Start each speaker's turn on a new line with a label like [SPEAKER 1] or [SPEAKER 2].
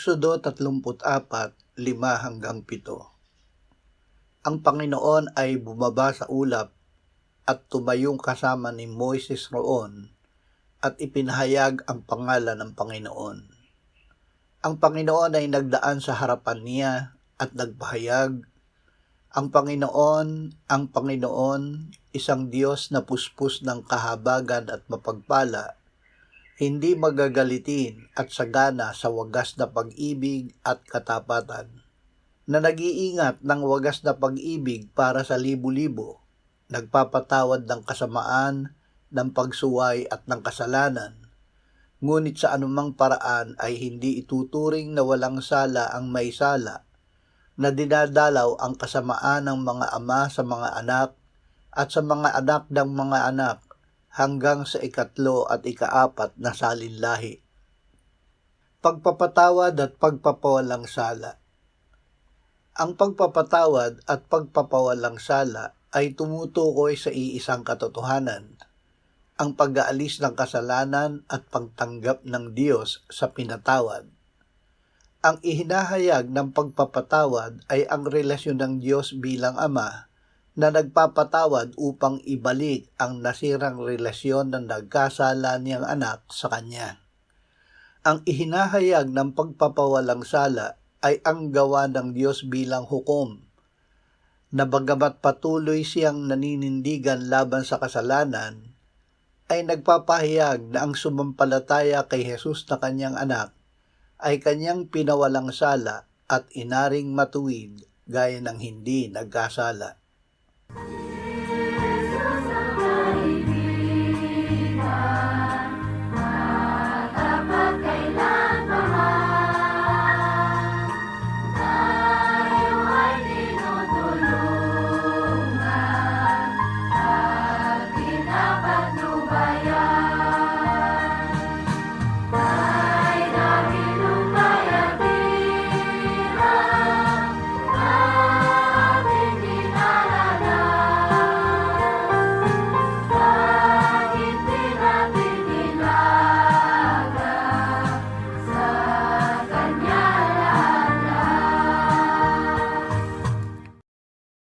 [SPEAKER 1] Exodo 34:5-7. Ang Panginoon ay bumaba sa ulap at tumayong kasama ni Moises roon at ipinahayag ang pangalan ng Panginoon. Ang Panginoon ay nagdaan sa harapan niya at nagpahayag, ang Panginoon, isang Diyos na puspos ng kahabagan at mapagpala, hindi magagalitin at sagana sa wagas na pag-ibig at katapatan, na nag-iingat ng wagas na pag-ibig para sa libo-libo, nagpapatawad ng kasamaan, ng pagsuway at ng kasalanan, ngunit sa anumang paraan ay hindi ituturing na walang sala ang may sala, na dinadalaw ang kasamaan ng mga ama sa mga anak at sa mga anak ng mga anak hanggang sa 3 at 4 na salinlahi. Pagpapatawad at pagpapawalang sala. Ang pagpapatawad at pagpapawalang sala ay tumutukoy sa iisang katotohanan, ang pag-aalis ng kasalanan at pagtanggap ng Diyos sa pinatawad. Ang ihinahayag ng pagpapatawad ay ang relasyon ng Diyos bilang Ama na nagpapatawad upang ibalik ang nasirang relasyon ng nagkasala niyang anak sa Kanya. Ang ihinahayag ng pagpapawalang sala ay ang gawa ng Diyos bilang hukom, na bagamat patuloy siyang naninindigan laban sa kasalanan, ay nagpapahayag na ang sumampalataya kay Jesus na Kanyang anak ay Kanyang pinawalang sala at inaring matuwid gaya ng hindi nagkasala.